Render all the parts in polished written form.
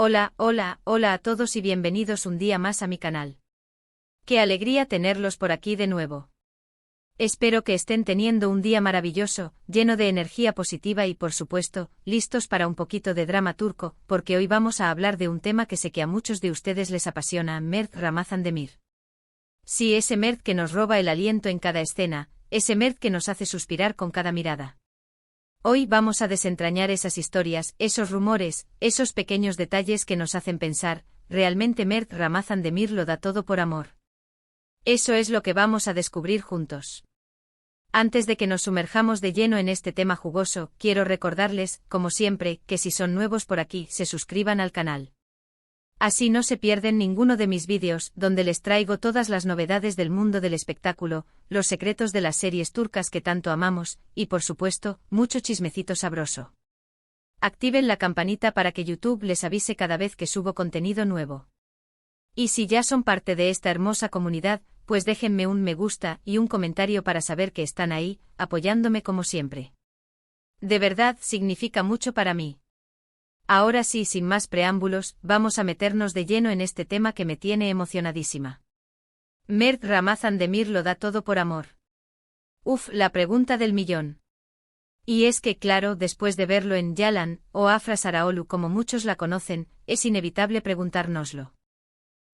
Hola, hola, hola a todos y bienvenidos un día más a mi canal. Qué alegría tenerlos por aquí de nuevo. Espero que estén teniendo un día maravilloso, lleno de energía positiva y por supuesto, listos para un poquito de drama turco, porque hoy vamos a hablar de un tema que sé que a muchos de ustedes les apasiona, Mert Ramazan Demir. Sí, ese Mert que nos roba el aliento en cada escena, ese Mert que nos hace suspirar con cada mirada. Hoy vamos a desentrañar esas historias, esos rumores, esos pequeños detalles que nos hacen pensar, ¿realmente Mert Ramazan Demir lo da todo por amor? Eso es lo que vamos a descubrir juntos. Antes de que nos sumerjamos de lleno en este tema jugoso, quiero recordarles, como siempre, que si son nuevos por aquí, se suscriban al canal. Así no se pierden ninguno de mis vídeos, donde les traigo todas las novedades del mundo del espectáculo, los secretos de las series turcas que tanto amamos, y por supuesto, mucho chismecito sabroso. Activen la campanita para que YouTube les avise cada vez que subo contenido nuevo. Y si ya son parte de esta hermosa comunidad, pues déjenme un me gusta y un comentario para saber que están ahí, apoyándome como siempre. De verdad, significa mucho para mí. Ahora sí, sin más preámbulos, vamos a meternos de lleno en este tema que me tiene emocionadísima. Mert Ramazan Demir lo da todo por amor. La pregunta del millón. Y es que claro, después de verlo en Yalan, o Afra Saraolu como muchos la conocen, es inevitable preguntárnoslo.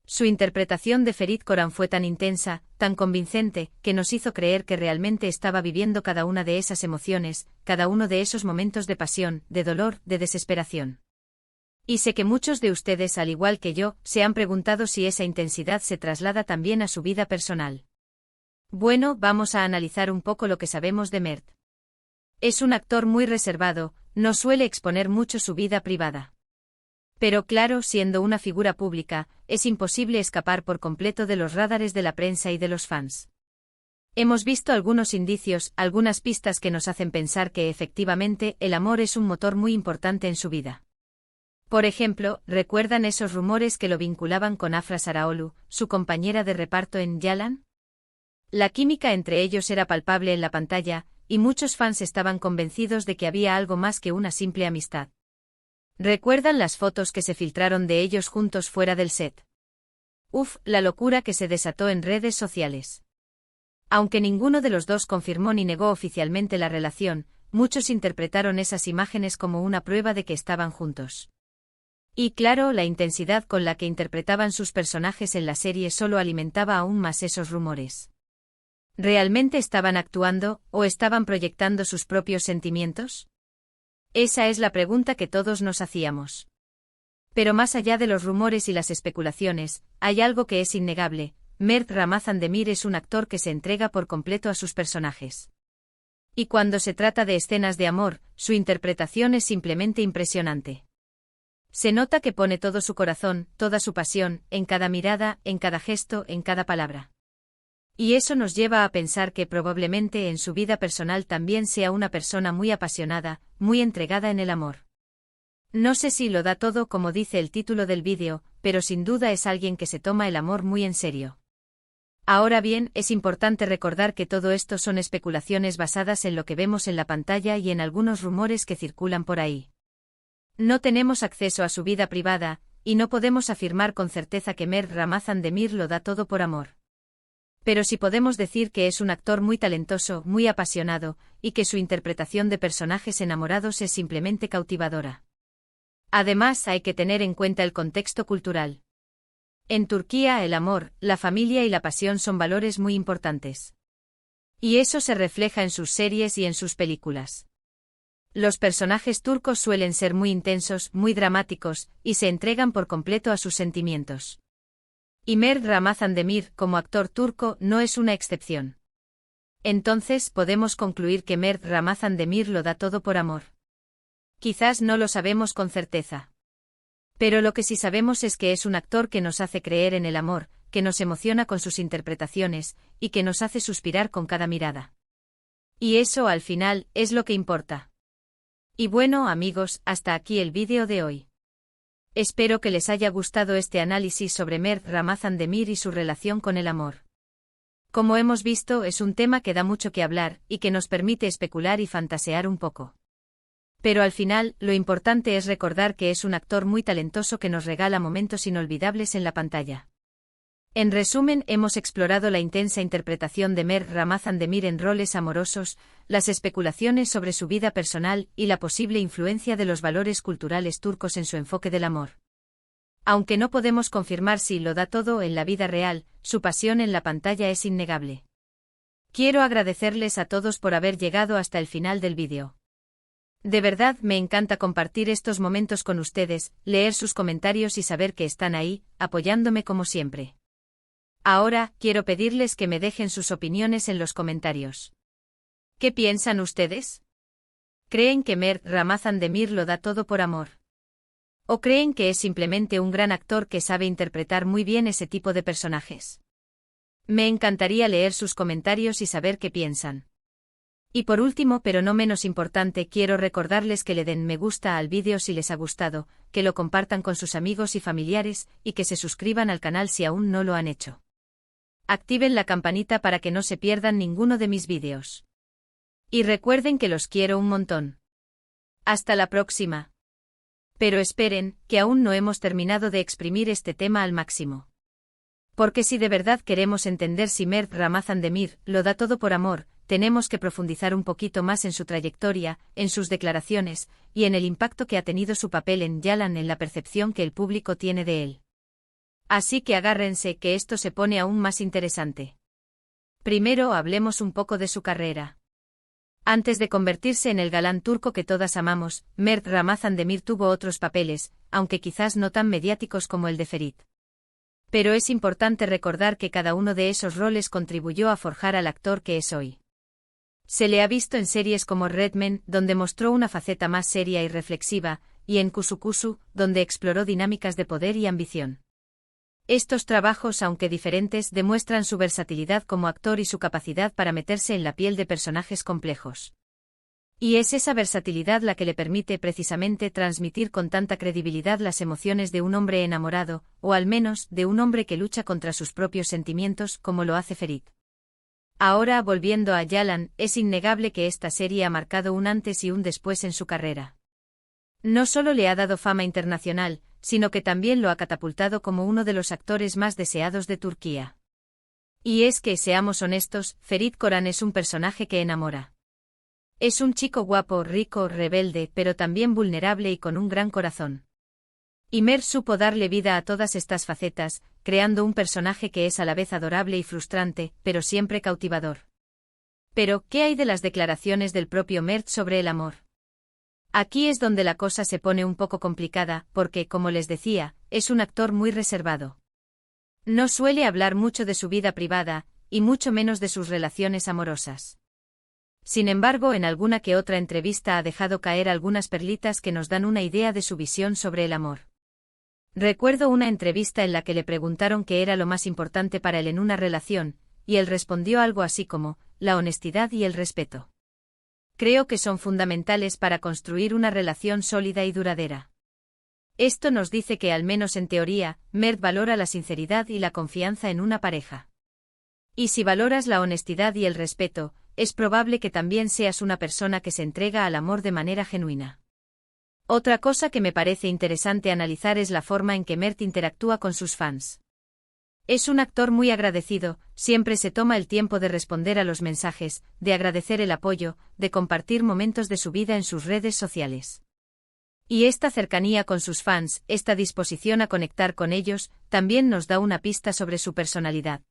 Su interpretación de Ferit Koran fue tan intensa, tan convincente, que nos hizo creer que realmente estaba viviendo cada una de esas emociones, cada uno de esos momentos de pasión, de dolor, de desesperación. Y sé que muchos de ustedes, al igual que yo, se han preguntado si esa intensidad se traslada también a su vida personal. Bueno, vamos a analizar un poco lo que sabemos de Mert. Es un actor muy reservado, no suele exponer mucho su vida privada. Pero claro, siendo una figura pública, es imposible escapar por completo de los radares de la prensa y de los fans. Hemos visto algunos indicios, algunas pistas que nos hacen pensar que efectivamente el amor es un motor muy importante en su vida. Por ejemplo, ¿recuerdan esos rumores que lo vinculaban con Afra Saraolu, su compañera de reparto en Yalan? La química entre ellos era palpable en la pantalla, y muchos fans estaban convencidos de que había algo más que una simple amistad. ¿Recuerdan las fotos que se filtraron de ellos juntos fuera del set? La locura que se desató en redes sociales. Aunque ninguno de los dos confirmó ni negó oficialmente la relación, muchos interpretaron esas imágenes como una prueba de que estaban juntos. Y claro, la intensidad con la que interpretaban sus personajes en la serie solo alimentaba aún más esos rumores. ¿Realmente estaban actuando, o estaban proyectando sus propios sentimientos? Esa es la pregunta que todos nos hacíamos. Pero más allá de los rumores y las especulaciones, hay algo que es innegable: Mert Ramazan Demir es un actor que se entrega por completo a sus personajes. Y cuando se trata de escenas de amor, su interpretación es simplemente impresionante. Se nota que pone todo su corazón, toda su pasión, en cada mirada, en cada gesto, en cada palabra. Y eso nos lleva a pensar que probablemente en su vida personal también sea una persona muy apasionada, muy entregada en el amor. No sé si lo da todo como dice el título del vídeo, pero sin duda es alguien que se toma el amor muy en serio. Ahora bien, es importante recordar que todo esto son especulaciones basadas en lo que vemos en la pantalla y en algunos rumores que circulan por ahí. No tenemos acceso a su vida privada, y no podemos afirmar con certeza que Mert Ramazan Demir lo da todo por amor. Pero sí podemos decir que es un actor muy talentoso, muy apasionado, y que su interpretación de personajes enamorados es simplemente cautivadora. Además, hay que tener en cuenta el contexto cultural. En Turquía, el amor, la familia y la pasión son valores muy importantes. Y eso se refleja en sus series y en sus películas. Los personajes turcos suelen ser muy intensos, muy dramáticos, y se entregan por completo a sus sentimientos. Y Mert Ramazan Demir, como actor turco, no es una excepción. Entonces, ¿podemos concluir que Mert Ramazan Demir lo da todo por amor? Quizás no lo sabemos con certeza. Pero lo que sí sabemos es que es un actor que nos hace creer en el amor, que nos emociona con sus interpretaciones, y que nos hace suspirar con cada mirada. Y eso, al final, es lo que importa. Y bueno, amigos, hasta aquí el vídeo de hoy. Espero que les haya gustado este análisis sobre Mert Ramazan Demir y su relación con el amor. Como hemos visto, es un tema que da mucho que hablar, y que nos permite especular y fantasear un poco. Pero al final, lo importante es recordar que es un actor muy talentoso que nos regala momentos inolvidables en la pantalla. En resumen, hemos explorado la intensa interpretación de Mert Ramazan Demir en roles amorosos, las especulaciones sobre su vida personal y la posible influencia de los valores culturales turcos en su enfoque del amor. Aunque no podemos confirmar si lo da todo en la vida real, su pasión en la pantalla es innegable. Quiero agradecerles a todos por haber llegado hasta el final del vídeo. De verdad me encanta compartir estos momentos con ustedes, leer sus comentarios y saber que están ahí, apoyándome como siempre. Ahora, quiero pedirles que me dejen sus opiniones en los comentarios. ¿Qué piensan ustedes? ¿Creen que Mert Ramazan Demir lo da todo por amor? ¿O creen que es simplemente un gran actor que sabe interpretar muy bien ese tipo de personajes? Me encantaría leer sus comentarios y saber qué piensan. Y por último, pero no menos importante, quiero recordarles que le den me gusta al vídeo si les ha gustado, que lo compartan con sus amigos y familiares, y que se suscriban al canal si aún no lo han hecho. Activen la campanita para que no se pierdan ninguno de mis vídeos. Y recuerden que los quiero un montón. Hasta la próxima. Pero esperen, que aún no hemos terminado de exprimir este tema al máximo. Porque si de verdad queremos entender si Mert Ramazan Demir lo da todo por amor, tenemos que profundizar un poquito más en su trayectoria, en sus declaraciones, y en el impacto que ha tenido su papel en Yalan en la percepción que el público tiene de él. Así que agárrense que esto se pone aún más interesante. Primero hablemos un poco de su carrera. Antes de convertirse en el galán turco que todas amamos, Mert Ramazan Demir tuvo otros papeles, aunque quizás no tan mediáticos como el de Ferit. Pero es importante recordar que cada uno de esos roles contribuyó a forjar al actor que es hoy. Se le ha visto en series como Red Men, donde mostró una faceta más seria y reflexiva, y en Kusu Kusu, donde exploró dinámicas de poder y ambición. Estos trabajos, aunque diferentes, demuestran su versatilidad como actor y su capacidad para meterse en la piel de personajes complejos. Y es esa versatilidad la que le permite precisamente transmitir con tanta credibilidad las emociones de un hombre enamorado, o al menos, de un hombre que lucha contra sus propios sentimientos, como lo hace Ferit. Ahora, volviendo a Yalan, es innegable que esta serie ha marcado un antes y un después en su carrera. No solo le ha dado fama internacional, sino que también lo ha catapultado como uno de los actores más deseados de Turquía. Y es que, seamos honestos, Ferit Koran es un personaje que enamora. Es un chico guapo, rico, rebelde, pero también vulnerable y con un gran corazón. Y Mert supo darle vida a todas estas facetas, creando un personaje que es a la vez adorable y frustrante, pero siempre cautivador. Pero, ¿qué hay de las declaraciones del propio Mert sobre el amor? Aquí es donde la cosa se pone un poco complicada, porque, como les decía, es un actor muy reservado. No suele hablar mucho de su vida privada, y mucho menos de sus relaciones amorosas. Sin embargo, en alguna que otra entrevista ha dejado caer algunas perlitas que nos dan una idea de su visión sobre el amor. Recuerdo una entrevista en la que le preguntaron qué era lo más importante para él en una relación, y él respondió algo así como, la honestidad y el respeto. Creo que son fundamentales para construir una relación sólida y duradera. Esto nos dice que, al menos en teoría, Mert valora la sinceridad y la confianza en una pareja. Y si valoras la honestidad y el respeto, es probable que también seas una persona que se entrega al amor de manera genuina. Otra cosa que me parece interesante analizar es la forma en que Mert interactúa con sus fans. Es un actor muy agradecido, siempre se toma el tiempo de responder a los mensajes, de agradecer el apoyo, de compartir momentos de su vida en sus redes sociales. Y esta cercanía con sus fans, esta disposición a conectar con ellos, también nos da una pista sobre su personalidad.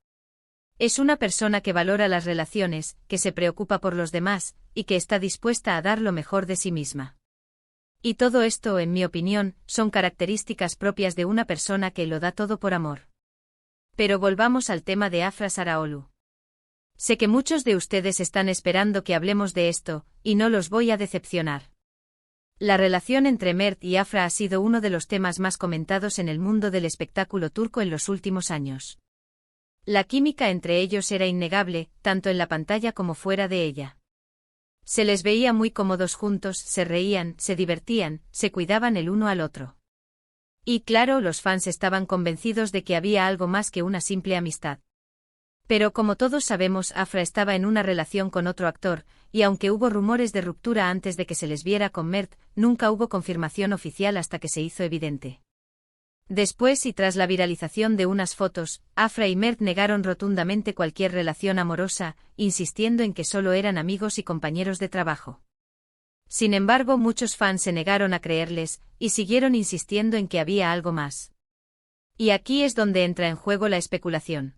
Es una persona que valora las relaciones, que se preocupa por los demás, y que está dispuesta a dar lo mejor de sí misma. Y todo esto, en mi opinión, son características propias de una persona que lo da todo por amor. Pero volvamos al tema de Afra Saraoglu. Sé que muchos de ustedes están esperando que hablemos de esto, y no los voy a decepcionar. La relación entre Mert y Afra ha sido uno de los temas más comentados en el mundo del espectáculo turco en los últimos años. La química entre ellos era innegable, tanto en la pantalla como fuera de ella. Se les veía muy cómodos juntos, se reían, se divertían, se cuidaban el uno al otro. Y claro, los fans estaban convencidos de que había algo más que una simple amistad. Pero como todos sabemos, Afra estaba en una relación con otro actor, y aunque hubo rumores de ruptura antes de que se les viera con Mert, nunca hubo confirmación oficial hasta que se hizo evidente. Después y tras la viralización de unas fotos, Afra y Mert negaron rotundamente cualquier relación amorosa, insistiendo en que solo eran amigos y compañeros de trabajo. Sin embargo, muchos fans se negaron a creerles, y siguieron insistiendo en que había algo más. Y aquí es donde entra en juego la especulación.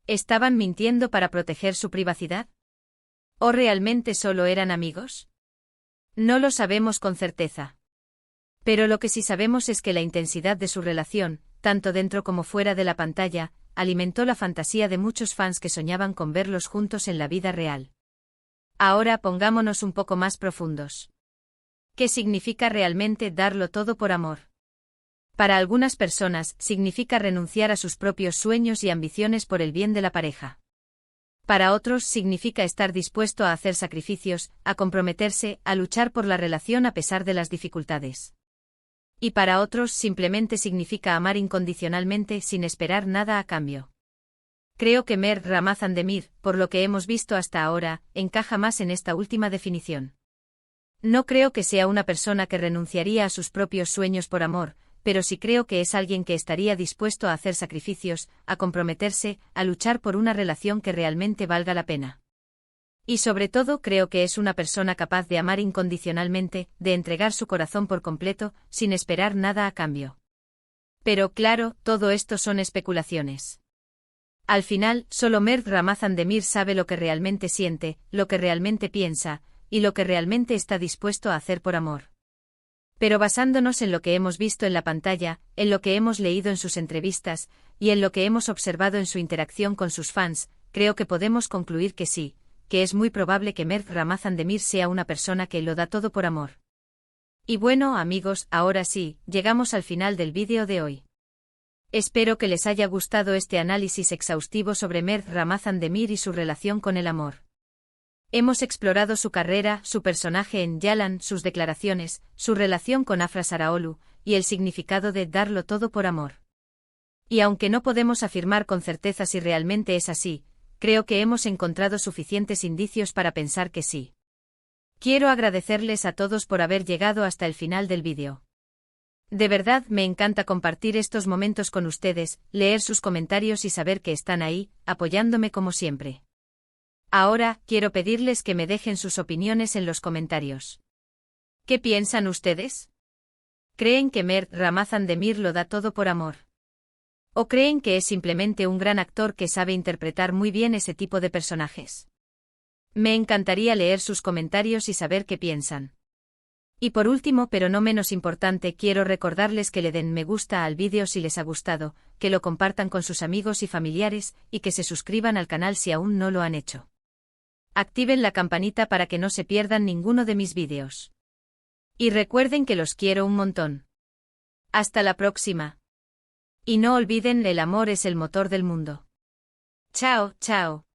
¿Estaban mintiendo para proteger su privacidad? ¿O realmente solo eran amigos? No lo sabemos con certeza. Pero lo que sí sabemos es que la intensidad de su relación, tanto dentro como fuera de la pantalla, alimentó la fantasía de muchos fans que soñaban con verlos juntos en la vida real. Ahora pongámonos un poco más profundos. ¿Qué significa realmente darlo todo por amor? Para algunas personas, significa renunciar a sus propios sueños y ambiciones por el bien de la pareja. Para otros, significa estar dispuesto a hacer sacrificios, a comprometerse, a luchar por la relación a pesar de las dificultades. Y para otros, simplemente significa amar incondicionalmente sin esperar nada a cambio. Creo que Mert Ramazan Demir, por lo que hemos visto hasta ahora, encaja más en esta última definición. No creo que sea una persona que renunciaría a sus propios sueños por amor, pero sí creo que es alguien que estaría dispuesto a hacer sacrificios, a comprometerse, a luchar por una relación que realmente valga la pena. Y sobre todo creo que es una persona capaz de amar incondicionalmente, de entregar su corazón por completo, sin esperar nada a cambio. Pero claro, todo esto son especulaciones. Al final, solo Mert Ramazan Demir sabe lo que realmente siente, lo que realmente piensa, y lo que realmente está dispuesto a hacer por amor. Pero basándonos en lo que hemos visto en la pantalla, en lo que hemos leído en sus entrevistas, y en lo que hemos observado en su interacción con sus fans, creo que podemos concluir que sí, que es muy probable que Mert Ramazan Demir sea una persona que lo da todo por amor. Y bueno, amigos, ahora sí, llegamos al final del vídeo de hoy. Espero que les haya gustado este análisis exhaustivo sobre Mert Ramazan Demir y su relación con el amor. Hemos explorado su carrera, su personaje en Yalan, sus declaraciones, su relación con Afra Saraolu, y el significado de darlo todo por amor. Y aunque no podemos afirmar con certeza si realmente es así, creo que hemos encontrado suficientes indicios para pensar que sí. Quiero agradecerles a todos por haber llegado hasta el final del vídeo. De verdad me encanta compartir estos momentos con ustedes, leer sus comentarios y saber que están ahí, apoyándome como siempre. Ahora, quiero pedirles que me dejen sus opiniones en los comentarios. ¿Qué piensan ustedes? ¿Creen que Mert Ramazan Demir lo da todo por amor? ¿O creen que es simplemente un gran actor que sabe interpretar muy bien ese tipo de personajes? Me encantaría leer sus comentarios y saber qué piensan. Y por último, pero no menos importante, quiero recordarles que le den me gusta al vídeo si les ha gustado, que lo compartan con sus amigos y familiares, y que se suscriban al canal si aún no lo han hecho. Activen la campanita para que no se pierdan ninguno de mis vídeos. Y recuerden que los quiero un montón. Hasta la próxima. Y no olviden, el amor es el motor del mundo. Chao, chao.